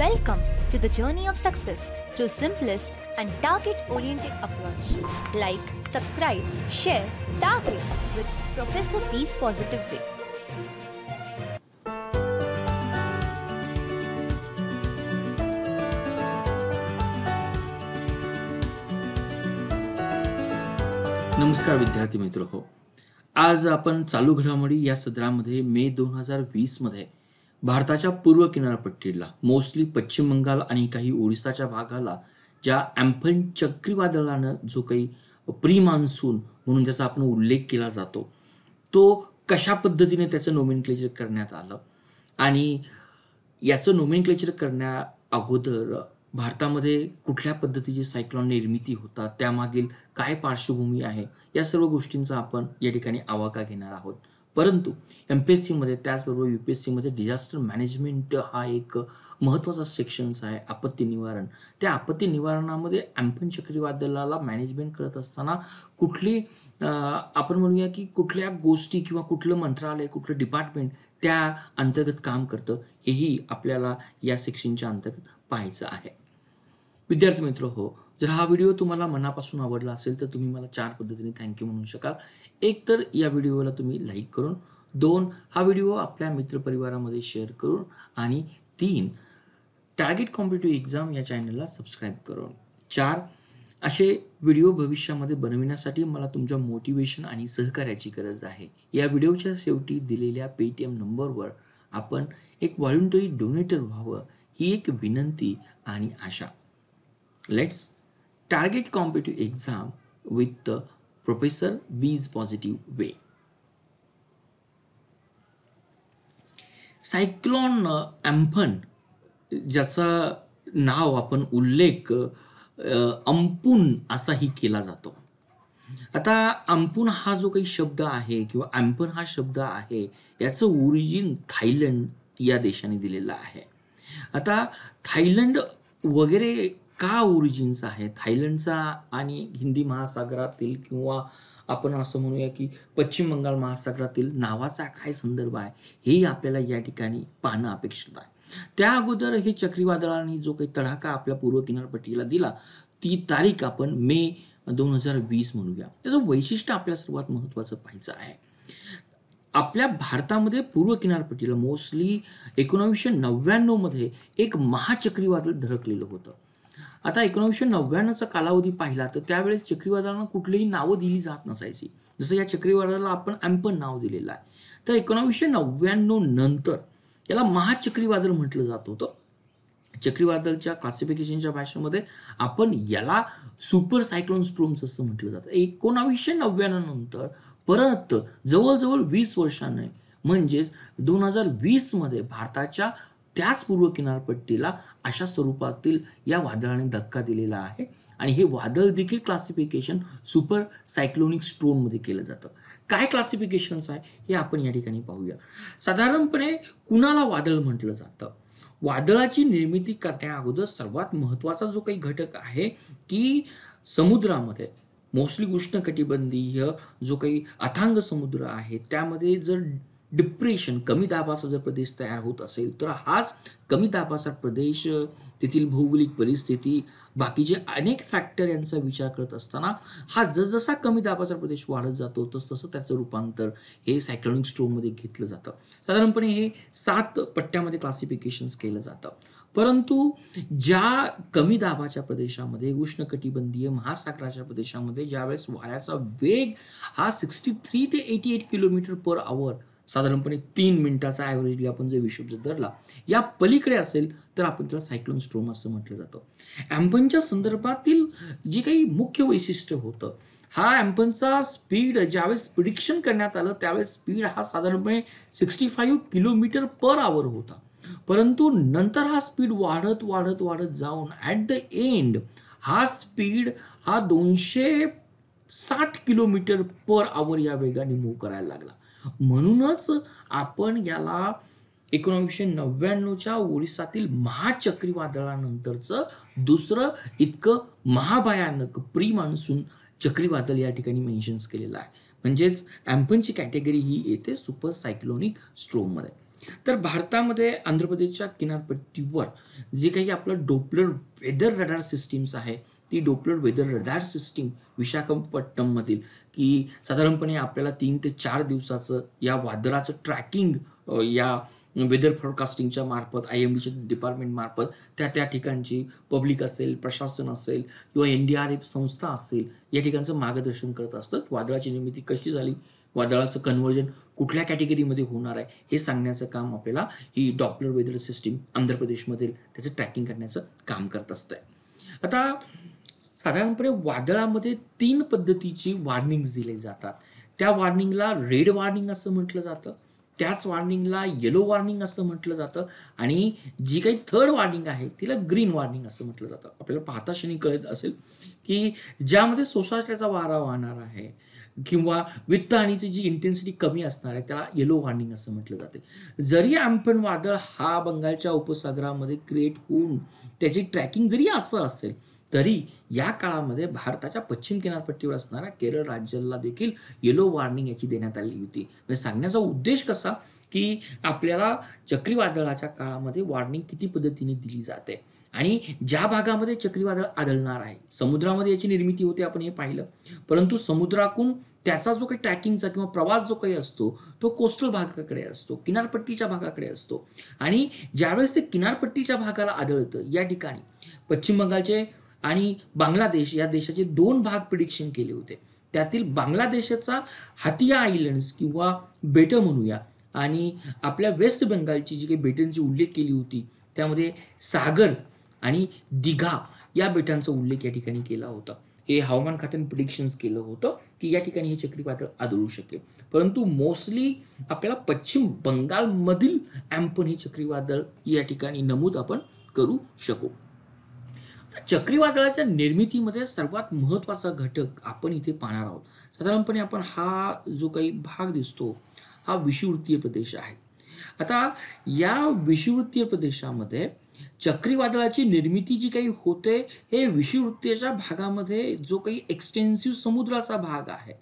Welcome to the journey of success through simplest and target-oriented approach. Like, subscribe, share, target with Professor P's Positive Way. नमस्कार विद्यार्थी मित्र हो. आज आपण चालू घडामोडी या सदरामध्ये मे 2020 मध्ये भारताच्या पूर्व किनारपट्टीला मोस्टली पश्चिम बंगाल आणि काही ओडिसाच्या भागाला ज्या अँफन चक्रीवादळानं जो काही प्री मान्सून म्हणून ज्याचा आपण उल्लेख केला जातो तो कशा पद्धतीने त्याचं नोमेनक्लेचर करण्यात आलं आणि याचं नोमेनक्लेचर करण्या अगोदर भारतामध्ये कुठल्या पद्धतीची सायक्लॉन निर्मिती होतात त्यामागील काय पार्श्वभूमी आहे या सर्व गोष्टींचा आपण या ठिकाणी आवाका घेणार आहोत. परंतु MPSC मध्ये त्याचबरोबर UPSC मध्ये डिझास्टर मॅनेजमेंट हा एक महत्त्वाचा सेक्शन्स आहे. आपत्ती निवारण, त्या आपत्ती निवारणामध्ये अँफन चक्रीवादळाला मॅनेजमेंट करत असताना कुठली आपण म्हणूया की कुठल्या गोष्टी किंवा कुठलं मंत्रालय कुठलं डिपार्टमेंट त्या अंतर्गत काम करतं हेही आपल्याला या सेक्शनच्या अंतर्गत पाहायचं आहे. विद्यार्थी मित्र हो, जर हा व्हिडिओ तुम्हाला मनापासून आवडला असेल तर तुम्ही मला 4 पद्धतीने थँक्यू म्हणू शकाल. एक तर या व्हिडिओला तुम्ही लाईक करून, 2 हा व्हिडिओ आपल्या मित्रपरिवारामध्ये शेअर करून आणि 3 टार्गेट कॉम्पिटिटिव्ह एक्झाम या चॅनलला सबस्क्राईब करून, 4 असे व्हिडिओ भविष्यामध्ये बनविण्यासाठी मला तुमच्या मोटिवेशन आणि सहकार्याची गरज आहे. या व्हिडिओच्या शेवटी दिलेल्या पेटीएम नंबरवर आपण एक व्हॉलंटरी डोनेटर व्हावं ही एक विनंती आणि आशा. Let's target competitive exam with Professor B's Positive Way. Cyclone Amphan ज्याचा नाव आपण उल्लेख अम्पुन असाही केला जातो. आता अम्पुन हा जो काही शब्द आहे किंवा अँफन हा शब्द आहे याचं ओरिजिन थायलंड या देशाने दिलेलं आहे. आता थायलंड वगैरे का ओरिजिन्स आहे थायलंडचा आणि हिंदी महासागरातील किंवा आपण असं म्हणूया की पश्चिम बंगाल महासागरातील नावाचा काय संदर्भ आहे हेही आपल्याला या ठिकाणी पाहणं अपेक्षित आहे. त्या अगोदर हे चक्रीवादळाने जो काही तडाखा आपल्या पूर्व किनारपट्टीला दिला ती तारीख आपण मे 2020 म्हणूया. त्याचं वैशिष्ट्य आपल्या सर्वात महत्त्वाचं पाहायचं आहे. आपल्या भारतामध्ये पूर्व किनारपट्टीला मोस्टली 1999 मध्ये एक महाचक्रीवादळ धडकलेलं होतं. आता 1999चा कालावधी पाहिला तर त्यावेळेस चक्रीवादळांना कुठलीही नावं दिली जात नसायची. जसं या चक्रीवादळाला आपण अँफन नाव दिलेलं आहे. तर 1999 नंतर याला महाचक्रीवादळ म्हटलं जात होतं. चक्रीवादळच्या क्लासिफिकेशनच्या भाषेमध्ये आपण याला सुपर सायक्लोन स्ट्रोम्स असं म्हटलं जातं. 1999 नंतर परत जवळजवळ 20 वर्षांनी म्हणजेच 2020 मध्ये भारताच्या त्याच पूर्व किनारपट्टीला अशा स्वरूपातील या वादळाने धक्का दिलेला आहे आणि हे वादळ देखील क्लासिफिकेशन सुपर सायक्लोनिक स्ट्रोम मध्ये केलं जातं. काय क्लासिफिकेशन्स आहे हे आपण या ठिकाणी पाहूया. साधारणपणे कुणाला वादळ म्हटलं जातं? वादळाची निर्मिती करण्या अगोदर सर्वात महत्वाचा जो काही घटक आहे की समुद्रामध्ये मोस्टली उष्णकटिबंधीय जो काही अथांग समुद्र आहे त्यामध्ये जर डिप्रेशन कमी दाबाचा जर प्रदेश तयार होत असेल तर हाच कमी दाबाचा प्रदेश तेथील भौगोलिक परिस्थिती बाकीचे अनेक फॅक्टर यांचा विचार करत असताना हा जसजसा कमी दाबाचा प्रदेश वाढत जातो तसं त्याचं रूपांतर हे सायक्लोनिक स्ट्रोममध्ये घेतलं जातं. साधारणपणे हे 7 पट्ट्यामध्ये क्लासिफिकेशन्स केलं जातं. परंतु ज्या कमी दाबाच्या प्रदेशामध्ये उष्णकटिबंधीय महासागराच्या प्रदेशामध्ये ज्यावेळेस वाऱ्याचा वेग हा 63 ते 88 किलोमीटर पर आवर साधारणपणे 3 मिनिटाचा ॲव्हरेजली आपण जर हिशोब जर धरला या पलीकडे असेल तर आपण त्याला सायक्लोन स्ट्रोम असं म्हटलं जातं. अँफनच्या संदर्भातील जे काही मुख्य वैशिष्ट्य होतं हा अँफनचा स्पीड ज्यावेळेस प्रिडिक्शन करण्यात आलं त्यावेळेस स्पीड हा साधारणपणे 65 किलोमीटर पर आवर होता. परंतु नंतर हा स्पीड वाढत वाढत वाढत जाऊन ॲट द एंड हा स्पीड हा 260 किलोमीटर पर आवर या वेगाने मूव्ह करायला लागला. म्हणूनच आपण याला 1999च्या ओरिसातील महाचक्रीवादळानंतरचं दुसरं इतकं महाभयानक प्री मान्सून चक्रीवादळ या ठिकाणी मेन्शन्स केलेलं आहे. म्हणजेच अँफनची कॅटेगरी ही येते सुपर सायक्लोनिक स्ट्रोममध्ये. तर भारतामध्ये आंध्र प्रदेशच्या किनारपट्टीवर जे काही आपलं डोपलर वेदर रडार सिस्टीम्स आहे, ती डोपलर वेदर रडार सिस्टीम विशाखापट्टणममधील की साधारणपणे आपल्याला 3 ते 4 दिवसाचं या वादळाचं ट्रॅकिंग या वेदर फोरकास्टिंगच्या मार्फत IMDच्या डिपार्टमेंट मार्फत त्या ठिकाणची पब्लिक असेल, प्रशासन असेल किंवा NDRF संस्था असेल, या ठिकाणचं मार्गदर्शन करत असतं. वादळाची निर्मिती कशी झाली, वादळाचं कन्व्हर्जन कुठल्या कॅटेगरीमध्ये होणार आहे, हे सांगण्याचं काम आपल्याला ही डॉपलर वेदर सिस्टीम आंध्र प्रदेशमधील त्याचं ट्रॅकिंग करण्याचं काम करत असतंय. आता साधारणपणे वादळामध्ये 3 पद्धतीची वॉर्निंग्स दिले जातात. त्या वॉर्निंगला रेड वॉर्निंग असं म्हटलं जातं, त्याच वॉर्निंगला येलो वॉर्निंग असं म्हटलं जातं, आणि जी काही थर्ड वॉर्निंग आहे तिला ग्रीन वॉर्निंग असं म्हटलं जातं. आपल्याला पाहता क्षणी कळत असेल की ज्यामध्ये सोसाट्याचा वारा वाहणार आहे किंवा वित्तहानीची जी इंटेन्सिटी कमी असणार आहे त्याला येलो वॉर्निंग असं म्हटलं जाते. जरी अम्फन वादळ हा बंगालच्या उपसागरामध्ये क्रिएट होऊन त्याची ट्रॅकिंग जरी असं असेल तरी या काळामध्ये भारताच्या पश्चिम किनारपट्टीवर असणाऱ्या केरळ राज्याला देखील येलो वॉर्निंग याची देण्यात आली होती. म्हणजे सांगण्याचा उद्देश कसा की आपल्याला चक्रीवादळाच्या काळामध्ये वॉर्निंग किती पद्धतीने दिली जाते आणि ज्या भागामध्ये चक्रीवादळ आढळणार आहे, समुद्रामध्ये याची निर्मिती होते आपण हे पाहिलं, परंतु समुद्रातून त्याचा जो काही ट्रॅकिंगचा किंवा प्रवास जो काही असतो तो कोस्टल भागाकडे असतो, किनारपट्टीच्या भागाकडे असतो. आणि ज्यावेळेस ते किनारपट्टीच्या भागाला आढळतं, या ठिकाणी पश्चिम बंगालचे आणि बांगलादेश या देशाचे 2 भाग प्रिडिक्शन केले होते. त्यातील बांगलादेशाचा हातिया आयलंड्स किंवा बेटं म्हणूया, आणि आपल्या वेस्ट बेंगालची जी काही बेटांची उल्लेख केली होती त्यामध्ये सागर आणि दिघा या बेटांचा उल्लेख या ठिकाणी केला होता. हे हवामान खात्याने प्रिडिक्शन्स केलं होतं की या ठिकाणी हे चक्रीवादळ आढळू शकेल. परंतु मोस्टली आपल्याला पश्चिम बंगालमधील अँपन हे चक्रीवादळ या ठिकाणी नमूद आपण करू शकू. चक्रीवादळाच्या निर्मितीमध्ये सर्वात महत्त्वाचा घटक आपण इथे पाहणार आहोत. साधारणपणे आपण हा जो काही भाग दिसतो हा विषुववृत्तीय प्रदेश आहे. आता या विषुववृत्तीय प्रदेशामध्ये चक्रीवादळाची निर्मिती जी काही होते हे विषुववृत्तीच्या भागामध्ये जो काही एक्सटेन्सिव्ह समुद्राचा भाग आहे,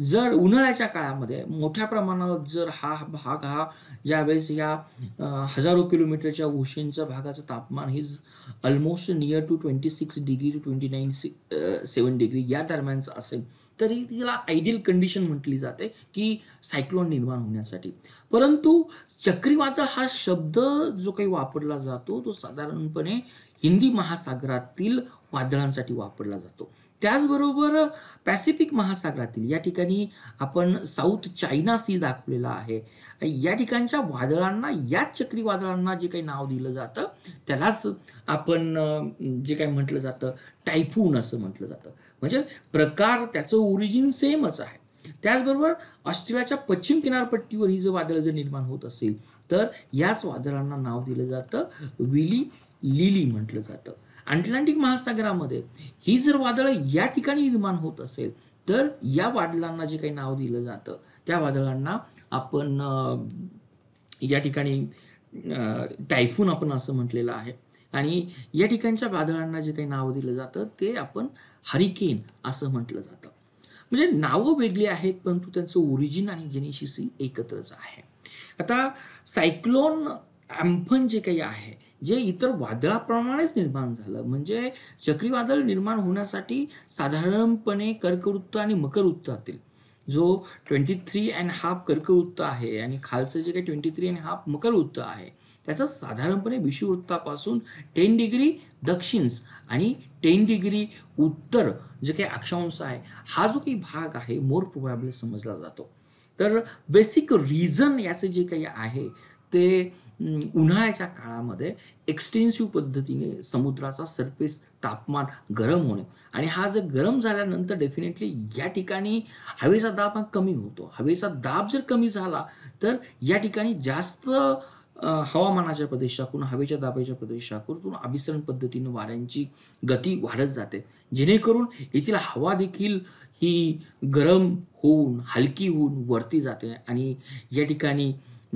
जर उन्हाळ्याच्या काळामध्ये मोठ्या प्रमाणावर जर हा भाग ज्यावेळेस या हजारो किलोमीटरच्या ओशनच्या भागाचं तापमान हे almost near to 26 degree to 29.7 degree या दरम्यानचं असेल तरी तिला आयडियल कंडिशन म्हटली जाते की सायक्लोन निर्माण होण्यासाठी. परंतु चक्रीवादळ हा शब्द जो काही वापरला जातो तो साधारणपणे हिंदी महासागरातील वादळांसाठी वापरला जातो. त्याचबरोबर पॅसिफिक महासागरातील या ठिकाणी आपण साऊथ चायना सी दाखवलेला आहे. या ठिकाणच्या वादळांना, याच चक्रीवादळांना जे काही नाव दिलं जातं त्यालाच आपण जे काही म्हटलं जातं टायफून असं म्हटलं जातं. म्हणजे प्रकार त्याचं ओरिजिन सेमच आहे. त्याचबरोबर ऑस्ट्रेलियाच्या पश्चिम किनारपट्टीवर ही जर वादळ जर निर्माण होत असेल तर याच वादळांना नाव दिलं जातं विली लिली म्हटलं जातं. अटलांटिक महासागरामध्ये ही जर वादळ या ठिकाणी निर्माण होत असेल तर या वादळांना जे काही नाव दिलं जातं त्या वादळांना आपण या ठिकाणी टायफून आपण असं म्हटलेलं आहे. आणि या ठिकाणच्या वादळांना जे काही नाव दिलं जातं ते आपण हरिकेन असं म्हटलं जातं. म्हणजे नावं वेगळी आहेत परंतु त्यांचं ओरिजिन आणि जेनेसिस एकत्रच आहे. आता सायक्लोन अम्फन जे काही आहे जे इतर वादळाप्रमाणेच निर्माण झालं, म्हणजे चक्रीवादळ निर्माण होण्यासाठी साधारणपणे कर्कवृत्त आणि मकरवृत्तातील जो 23.5 कर्कवृत्त आहे आणि खालचं जे काही 23.5 मकरवृत्त आहे त्याचं साधारणपणे विषुववृत्तापासून 10 डिग्री दक्षिण आणि 10 डिग्री उत्तर जे काही अक्षांश आहे हा जो काही भाग आहे मोर प्रोबॅबल समजला जातो. तर बेसिक रिझन याचे जे काही आहे ते उन्हाळ्याच्या काळामध्ये एक्सटेन्सिव्ह पद्धतीने समुद्राचा सरफेस तापमान गरम होणे, आणि हा जर गरम झाल्यानंतर डेफिनेटली या ठिकाणी हवेचा दाब हा कमी होतो. हवेचा दाब जर कमी झाला तर या ठिकाणी जास्त हवामानाच्या प्रदेशाकडून, हवेच्या दाबाच्या प्रदेशाकडून अभिसरण पद्धतीने वाऱ्यांची गती वाढत जाते, जेणेकरून येथील हवा देखील ही गरम होऊन हलकी होऊन वरती जाते आणि या ठिकाणी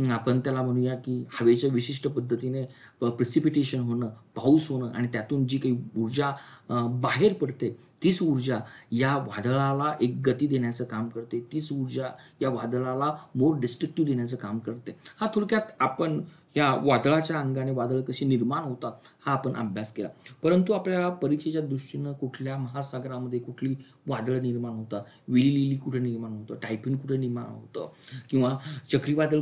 आपण त्याला म्हणूया की हवेच्या विशिष्ट पद्धतीने प्रिसिपिटेशन होणं, पाऊस होणं आणि त्यातून जी काही ऊर्जा बाहेर पडते, तीच ऊर्जा या वादळाला एक गती देण्याचं काम करते. तीच ऊर्जा या वादळाला मोर डिस्ट्रक्टिव्ह देण्याचं काम करते. हा थोडक्यात आपण या वादळाच्या अंगाने वादळ कशी निर्माण होतात हा आपण अभ्यास केला. परंतु आपल्याला परीक्षेच्या दृष्टीनं कुठल्या महासागरामध्ये कुठली वादळं निर्माण होतात, विलिलिली कुठे निर्माण होतं, टायफून कुठे निर्माण होतं, किंवा चक्रीवादळ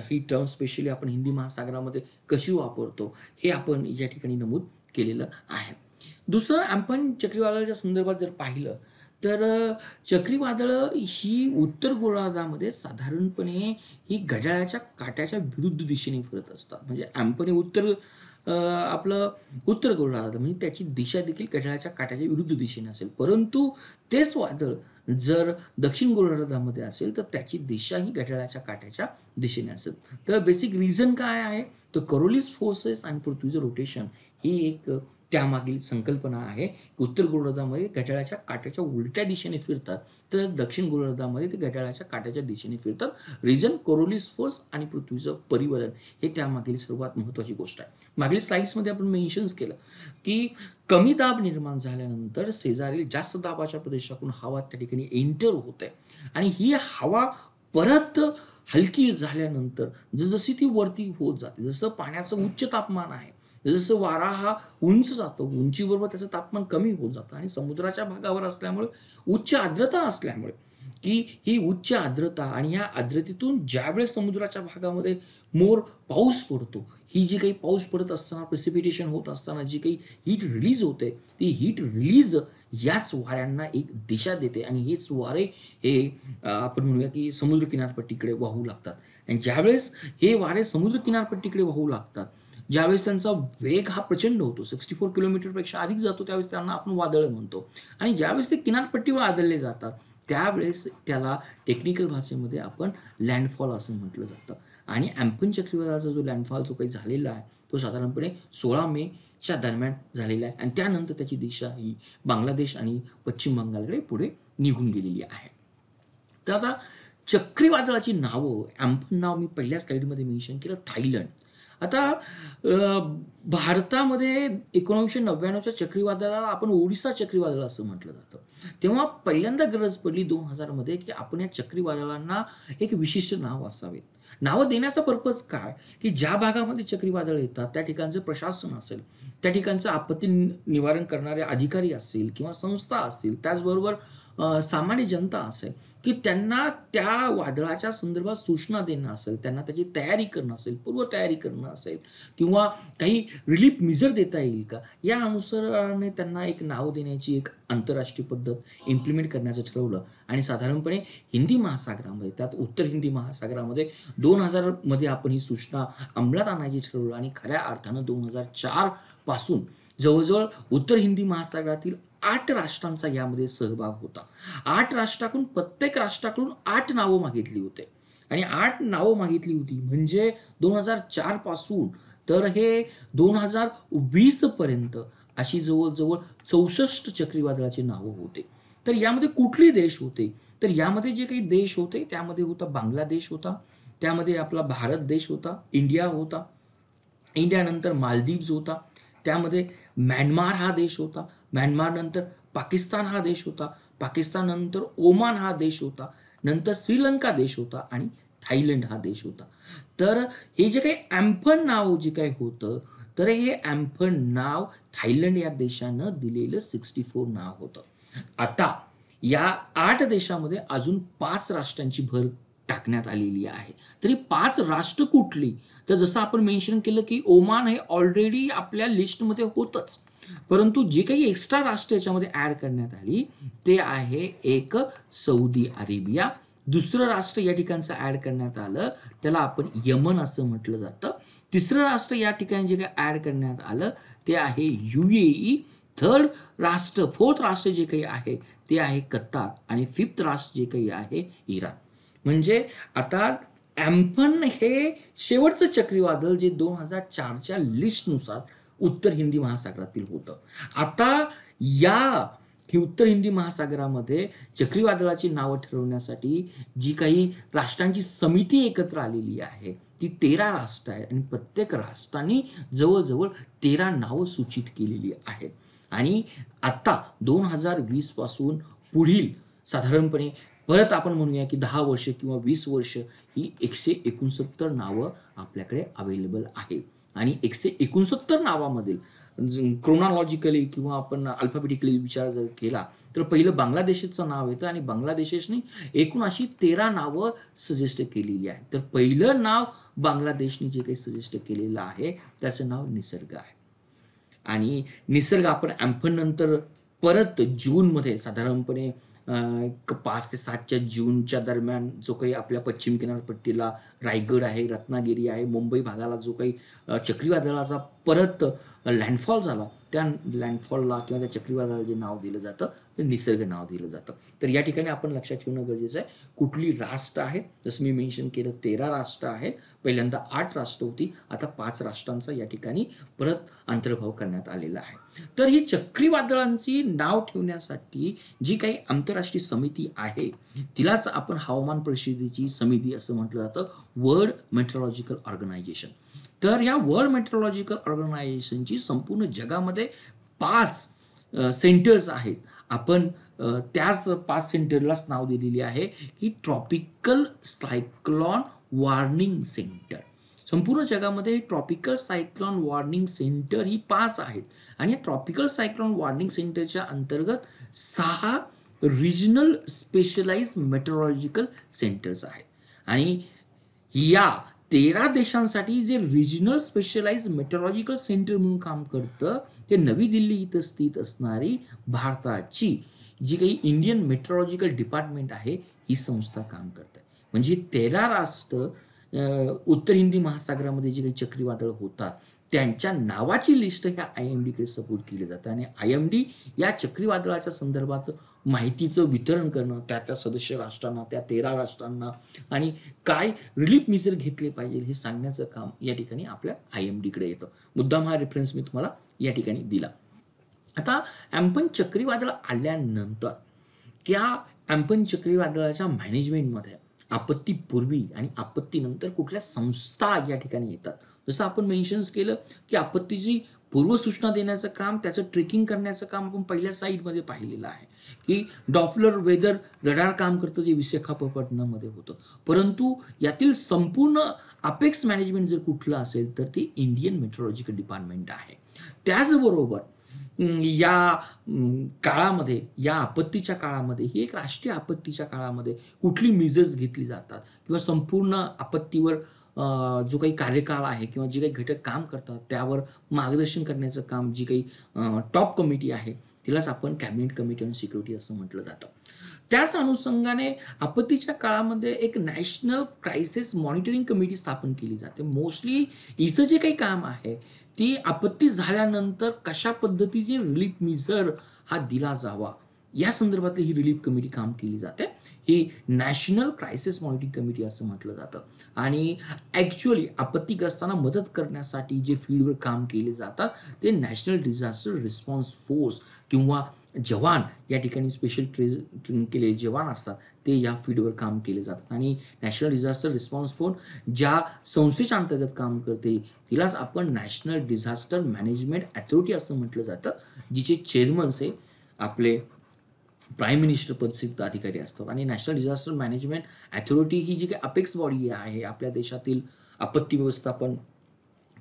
ही टर्म स्पेशली आपण हिंदी महासागरामध्ये कशी वापरतो हे आपण या ठिकाणी नमूद केलेलं आहे. दुसरं आपण चक्रीवादळाच्या संदर्भात जर पाहिलं तर चक्रीवादळं ही उत्तर गोलार्धामध्ये साधारणपणे ही घड्याळाच्या काट्याच्या विरुद्ध दिशेने फिरत असतात. म्हणजे ॲम्पन हे आपलं उत्तर गोलार्ध म्हणजे त्याची दिशा देखील घड्याळाच्या काट्याच्या विरुद्ध दिशेने असेल. परंतु तेच वादळ जर दक्षिण गोलार्धामध्ये असेल तर त्याची दिशा ही घड्याळाच्या काट्याच्या दिशेने असेल. तर बेसिक रिझन काय आहे, तर कोरोलिस फोर्सेस आणि पृथ्वीचं रोटेशन ही एक त्यामागील संकल्पना आहे. उत्तर गोलार्धामध्ये घड्याळाच्या काट्याच्या उलट्या दिशेने फिरतात, तर दक्षिण गोलार्धामध्ये ते घड्याळाच्या काट्याच्या दिशेने फिरतात. रिजन, कोरोलिस फोर्स आणि पृथ्वीचं परिवलन हे त्यामागील सर्वात महत्त्वाची गोष्ट आहे. मागील स्लाइड्समध्ये आपण मेन्शन्स केलं की कमी दाब निर्माण झाल्यानंतर शेजारील जास्त दाबाच्या प्रदेशातून हवा त्या ठिकाणी एंटर होते आणि ही हवा परत हलकी झाल्यानंतर जसजशी ती वरती होत जाते, जसं पाण्याचं उच्च तापमान आहे, जसं वारा हा उंच जातो, उंचीबरोबर त्याचं तापमान कमी होत जातं आणि समुद्राच्या भागावर असल्यामुळे उच्च आर्द्रता असल्यामुळे की ही उच्च आर्द्रता आणि ह्या आर्द्रतेतून ज्यावेळेस समुद्राच्या भागामध्ये मोर पाऊस पडतो, ही जी काही पाऊस पडत असताना प्रेसिपिटेशन होत असताना जी काही हीट रिलीज होते, ती हीट रिलीज याच वाऱ्यांना एक दिशा देते आणि हेच वारे हे आपण म्हणूया की समुद्र किनारपट्टीकडे वाहू लागतात. आणि ज्यावेळेस हे वारे समुद्र किनारपट्टीकडे वाहू लागतात, ज्यावेळेस त्यांचा वेग हा प्रचंड होतो, 64 किलोमीटरपेक्षा अधिक जातो, त्यावेळेस त्यांना आपण वादळ म्हणतो. आणि ज्यावेळेस ते किनारपट्टीवर आदळले जातात त्यावेळेस त्याला टेक्निकल भाषेमध्ये आपण लँडफॉल असं म्हटलं जातं. आणि ॲम्पन चक्रीवादळाचा जो लँडफॉल तो काही झालेला आहे तो साधारणपणे 16 मेच्या दरम्यान झालेला आहे आणि त्यानंतर त्याची दिशा ही बांगलादेश आणि पश्चिम बंगालकडे पुढे निघून गेलेली आहे. तर आता चक्रीवादळाची नावं, ॲम्पन नाव मी पहिल्या स्लाईडमध्ये मेन्शन केलं, थायलंड. आता भारतामध्ये 1999च्या चक्रीवादळाला आपण ओडिसा चक्रीवादळ असं म्हटलं जातं. तेव्हा पहिल्यांदा गरज पडली 2000 की आपण या चक्रीवादळांना एक विशिष्ट नाव असावे. नावं देण्याचा पर्पज काय, की ज्या भागामध्ये चक्रीवादळ येतात त्या ठिकाणचं प्रशासन असेल, त्या ठिकाणचं आपत्ती निवारण करणारे अधिकारी असतील किंवा संस्था असतील, त्याचबरोबर सामान्य जनता असेल, की त्यांना त्या वादळाच्या संदर्भात सूचना देणं असेल, त्यांना त्याची तयारी करणं असेल, पूर्वतयारी करणं असेल किंवा काही रिलीफ मेजर देता येईल का, या अनुसाराने त्यांना एक नाव देण्याची एक आंतरराष्ट्रीय पद्धत इम्प्लिमेंट करण्याचं ठरवलं. आणि साधारणपणे हिंदी महासागरामध्ये, त्यात उत्तर हिंदी महासागरामध्ये 2000 आपण ही सूचना अंमलात आणायची ठरवलं आणि खऱ्या अर्थानं 2004 पासून जवळजवळ उत्तर हिंदी महासागरातील 8 राष्ट्रांचा यामध्ये सहभाग होता. 8 राष्ट्राकडून प्रत्येक राष्ट्राकडून 8 नावं मागितली होती आणि 8 नावं मागितली होती म्हणजे 2004 पासून तर हे 2020 पर्यंत अशी जवळजवळ 64 चक्रीवादळाची नावं होते. तर यामध्ये कुठले देश होते, तर यामध्ये जे काही देश होते त्यामध्ये होता बांगलादेश होता, त्यामध्ये आपला भारत देश होता, इंडिया होता, इंडियानंतर मालदीव्स होता, त्यामध्ये म्यानमार हा देश होता, म्यानमार नंतर पाकिस्तान हा देश होता, पाकिस्तान नंतर ओमान हा देश होता, नंतर श्रीलंका देश होता आणि थायलंड हा देश होता. तर हे जे काही ॲम्पन नाव जे काही होतं, तर हे ॲम्पन नाव थायलंड या देशानं दिलेलं 64 नाव होतं. आता या 8 देशामध्ये अजून 5 राष्ट्रांची भर टाकण्यात आलेली आहे. तरी 5 राष्ट्र कुठली, तर जसं आपण मेन्शन केलं की ओमान हे ऑलरेडी आपल्या लिस्टमध्ये होतच, परंतु जे काही एक्स्ट्रा राष्ट्र याच्यामध्ये ॲड करण्यात आली ते आहे एक सौदी अरेबिया. दुसरं राष्ट्र या ठिकाणचं ॲड करण्यात आलं त्याला आपण यमन असं म्हटलं जातं. तिसरं राष्ट्र या ठिकाणी जे काही ॲड करण्यात आलं ते आहे UAE. फोर्थ राष्ट्र जे काही आहे ते आहे कतार आणि 5th राष्ट्र जे काही आहे इराण. म्हणजे आता ॲम्पन हे शेवटचं चक्रीवादळ जे 2004च्या लिस्टनुसार उत्तर हिंदी महासागरातील होतं. आता या की उत्तर हिंदी महासागरामध्ये चक्रीवादळाची नावं ठरवण्यासाठी जी काही राष्ट्रांची समिती एकत्र आलेली आहे ती 13 राष्ट्र आहेत आणि प्रत्येक राष्ट्रांनी जवळजवळ 13 नावं सूचित केलेली आहेत. आणि आता 2020 पासून पुढील साधारणपणे परत आपण म्हणूया की 10 वर्ष किंवा 20 वर्ष ही 169 नावं आपल्याकडे अवेलेबल आहेत. आणि 169 नावामधील क्रोनॉलॉजिकली किंवा आपण अल्फाबेटिकली विचार जर केला तर पहिलं बांगलादेशचं नाव येतं आणि बांगलादेशने एकूण अशी 13 नावं सजेस्ट केलेली आहेत. तर पहिलं नाव बांगलादेशने जे काही सजेस्ट केलेलं आहे त्याचं नाव निसर्ग आहे. आणि निसर्ग आपण ॲम्फन नंतर परत जूनमध्ये साधारणपणे 5 ते 7च्या जूनच्या दरम्यान जो काही आपल्या पश्चिम किनारपट्टीला रायगड आहे, रत्नागिरी आहे, मुंबई भागाला जो काही चक्रीवादळाचा परत लँडफॉल झाला त्या लँडफॉलला किंवा त्या चक्रीवादळाला जे नाव दिलं जातं ते निसर्ग नाव दिलं जातं. तर या ठिकाणी आपण लक्षात ठेवणं गरजेचं आहे कुठली राष्ट्र आहेत. जसं मी मेन्शन केलं 13 राष्ट्र आहेत. पहिल्यांदा 8 राष्ट्र होती, आता 5 राष्ट्रांचा या ठिकाणी परत अंतर्भाव करण्यात आलेला आहे. तर ही चक्रीवादळांची नाव ठेवण्यासाठी जी काही आंतरराष्ट्रीय समिती आहे तिलाच आपण हवामान परिषदेची समिती असं म्हटलं जातं, वर्ल्ड मेट्रोलॉजिकल ऑर्गनायझेशन. तर या वर्ल्ड मेट्रोलॉजिकल ऑर्गनायझेशनची संपूर्ण जगामध्ये 5 सेंटर्स आहेत. आपण त्याच 5 सेंटरलाच नाव दिलेली आहे की ट्रॉपिकल सायक्लॉन वॉर्निंग सेंटर. संपूर्ण जगामध्ये ट्रॉपिकल सायक्लॉन वॉर्निंग सेंटर ही 5 आहेत. आणि या ट्रॉपिकल सायक्लॉन वॉर्निंग सेंटरच्या अंतर्गत 6 रिजनल स्पेशलाइज मेट्रोलॉजिकल सेंटर्स आहेत. आणि या 13 देशांसाठी जे रिजनल स्पेशलाइज मेट्रोलॉजिकल सेंटर म्हणून काम करतं ते नवी दिल्ली इथं स्थित असणारी भारताची जी काही इंडियन मेट्रोलॉजिकल डिपार्टमेंट आहे ही संस्था काम करते. म्हणजे 13 राष्ट्र उत्तर हिंदी महासागरामध्ये जे काही चक्रीवादळ होतात त्यांच्या नावाची लिस्ट ह्या IMD कडे सपोर्ट केली जाते. आणि IMD या चक्रीवादळाच्या संदर्भात माहितीचं वितरण करणं त्या सदस्य राष्ट्रांना, त्या 13 राष्ट्रांना आणि काय रिलीफ मेजर घेतले पाहिजे हे सांगण्याचं काम या ठिकाणी आपल्या IMD कडे येतं. मुद्दाम हा रेफरन्स मी तुम्हाला या ठिकाणी दिला. आता ॲम्फन चक्रीवादळ आल्यानंतर त्या ॲम्फन चक्रीवादळाच्या मॅनेजमेंटमध्ये आपत्तीपूर्वी आणि आपत्तीनंतर कुठल्या संस्था या ठिकाणी येतात. जसं आपण मेन्शन्स केलं की आपत्तीची पूर्वसूचना देण्याचं काम, त्याचं ट्रेकिंग करण्याचं काम आपण पहिल्या साईडमध्ये पाहिलेलं आहे की डॉप्लर वेदर रडार काम करतं जे विशाखापट्टणममध्ये होतं. परंतु यातील संपूर्ण अपेक्स मॅनेजमेंट जर कुठलं असेल तर ते इंडियन मेट्रोलॉजिकल डिपार्टमेंट आहे. त्याचबरोबर या काळामध्ये, या आपत्तीच्या काळामध्ये, ही एक राष्ट्रीय आपत्तीच्या काळामध्ये कुठली मेजर्स घेतली जातात किंवा संपूर्ण आपत्तीवर जो काही कार्यकाळ आहे किंवा जे काही घटक काम करतात त्यावर मार्गदर्शन करण्याचं काम जी काही टॉप कमिटी आहे तिलाच आपण कॅबिनेट कमिटी ऑन सिक्युरिटी असं म्हटलं जातं. त्याच अनुषंगाने आपत्तीच्या काळामध्ये एक नॅशनल क्रायसिस मॉनिटरिंग कमिटी स्थापन केली जाते. मोस्टली हिचं जे काही काम आहे ती आपत्ती झाल्यानंतर कशा पद्धतीचे रिलीफ मेजर हा दिला जावा या संदर्भातली ही रिलीफ कमिटी काम केली जाते. ही नॅशनल क्रायसिस मॉनिटरिंग कमिटी असं म्हटलं जातं. आणि ॲक्च्युअली आपत्तीग्रस्तांना मदत करण्यासाठी जे फील्डवर काम केले जातात ते नॅशनल डिझास्टर रिस्पॉन्स फोर्स किंवा जवान या ठिकाणी स्पेशल ट्रेन केलेले जवान असतात ते या फील्डवर काम केले जातात. आणि नॅशनल डिझास्टर रिस्पॉन्स फोर्स ज्या संस्थेच्या अंतर्गत काम करते तिलाच आपण नॅशनल डिझास्टर मॅनेजमेंट अथॉरिटी असं म्हटलं जातं, जिचे चेअरमन्स हे आपले प्राईम मिनिस्टर पदसिद्ध अधिकारी असतात. आणि नॅशनल डिझास्टर मॅनेजमेंट अथॉरिटी ही जी काही अपेक्स बॉडी आहे आपल्या देशातील आपत्ती व्यवस्थापन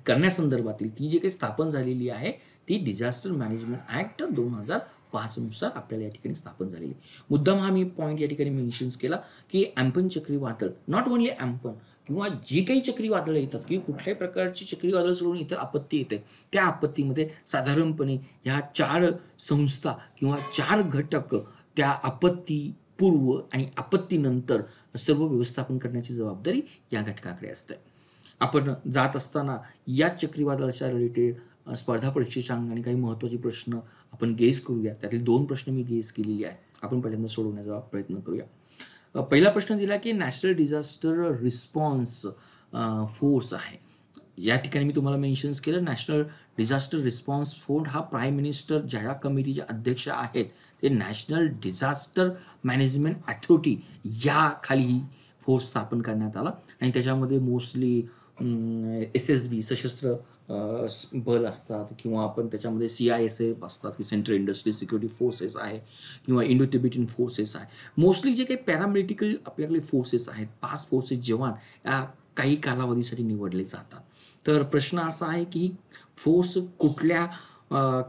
करण्यासंदर्भातील ती जी काही स्थापन झालेली आहे ती डिझास्टर मॅनेजमेंट ॲक्ट 2005 नुसार आपल्याला या ठिकाणी स्थापन झालेली. मुद्दाम हा मी पॉईंट या ठिकाणी मेन्शन्स केला की ॲम्फन चक्रीवादळ, नॉट ओनली ॲम्फन किंवा जी काही चक्रीवादळं येतात की कुठल्याही प्रकारची चक्रीवादळ सोडून इतर आपत्ती येते त्या आपत्तीमध्ये साधारणपणे ह्या 4 संस्था किंवा 4 घटक त्या आपत्तीपूर्व आणि आपत्तीनंतर सर्व व्यवस्थापन करण्याची जबाबदारी या घटकाकडे असते. आपण जात असताना या चक्रीवादळाच्या रिलेटेड स्पर्धा परीक्षेच्या अंगाने काही महत्त्वाचे प्रश्न आपण गेस करूया. त्यातील 2 प्रश्न मी गेस केलेले आहेत, आपण पहिल्यांदा सोडवण्याचा प्रयत्न करूया. पहिला प्रश्न दिला की नॅशनल डिझास्टर रिस्पॉन्स फोर्स आहे या ठिकाणी मी तुम्हाला मेन्शन्स केलं, नॅशनल डिझास्टर रिस्पॉन्स फोर्स हा प्राईम मिनिस्टर ज्या कमिटीचे अध्यक्ष आहेत ते नॅशनल डिझास्टर मॅनेजमेंट अथॉरिटी या खाली ही फोर्स स्थापन करण्यात आला आणि त्याच्यामध्ये मोस्टली SSB सशस्त्र बल असतात किंवा आपण त्याच्यामध्ये CISF असतात की सेंट्रल इंडस्ट्री सिक्युरिटी फोर्सेस आहे किंवा इंडो तिबेटियन फोर्सेस आहे. मोस्टली जे काही पॅरामिलिटिकल आपल्याकडे फोर्सेस आहेत 5 फोर्सेस जवान या काही कालावधीसाठी निवडले जातात. तर प्रश्न असा आहे की फोर्स कुठल्या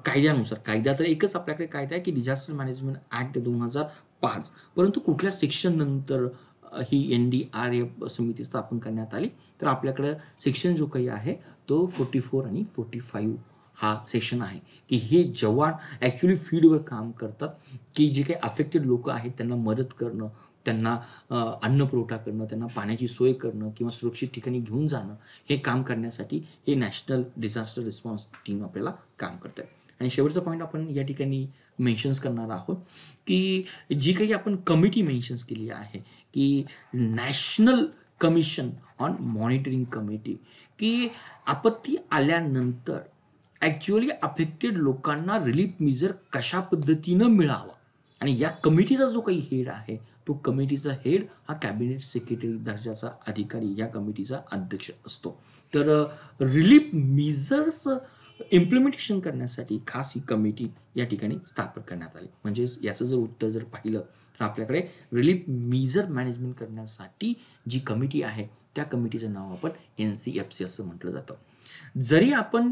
कायद्यानुसार, कायदा तर एकच आपल्याकडे कायदा आहे की डिझास्टर मॅनेजमेंट ॲक्ट 2005, परंतु कुठल्या सेक्शन नंतर ही NDRF समिती स्थापन करण्यात आली, तर आपल्याकडं सेक्शन जो काही आहे तो 44 आणि 45 हा सेक्शन आहे की हे जवान ॲक्च्युली फील्डवर काम करतात की जे काही अफेक्टेड लोक आहेत त्यांना मदत करणं, त्यांना अन्न पुरवठा करणं, त्यांना पाण्याची सोय करणं किंवा सुरक्षित ठिकाणी घेऊन जाणं, हे काम करण्यासाठी हे नॅशनल डिझास्टर रिस्पॉन्स टीम आपल्याला काम करते. आणि शेवटचा पॉईंट आपण या ठिकाणी मेन्शन्स करणार आहोत की जी काही आपण कमिटी मेन्शन्स केली आहे की national commission on monitoring committee, की आपत्ती आल्यानंतर ॲक्च्युअली अफेक्टेड लोकांना रिलीफ मेजर कशा पद्धतीनं मिळावा. आणि या कमिटीचा जो काही हेड आहे तो कमिटीचा हेड हा कॅबिनेट सेक्रेटरी दर्जाचा अधिकारी या कमिटीचा अध्यक्ष असतो. तर रिलीफ मेजर्स इम्प्लिमेंटेशन करण्यासाठी खास ही कमिटी या ठिकाणी स्थापन करण्यात आली. म्हणजेच याचं जर उत्तर जर पाहिलं तर आपल्याकडे रिलीफ मेजर मॅनेजमेंट करण्यासाठी जी कमिटी आहे त्या कमिटीचं नाव आपण NCFC असं म्हटलं जातं. जरी आपण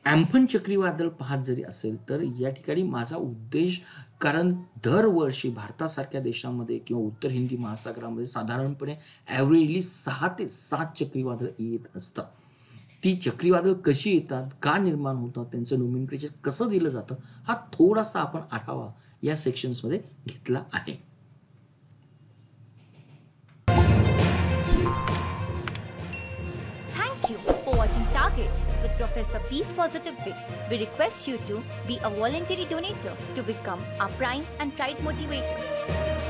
ॲम्फन चक्रीवादळ पाहत जरी असेल तर या ठिकाणी माझा उद्देश, कारण दरवर्षी भारतासारख्या देशामध्ये किंवा उत्तर हिंदी महासागरामध्ये साधारणपणे ॲव्हरेजली 6 ते 7 चक्रीवादळ येत असतात. ती चक्रीवादळ कशी येतात, का निर्माण होतात, त्यांचं नोमेनक्लेचर कसं दिलं जातं, हा थोडासा आपण आढावा या सेक्शन्समध्ये घेतला आहे. Thank you for watching Target with Professor Peace Positive Way. We request you to be a voluntary donator to become our prime and pride motivator.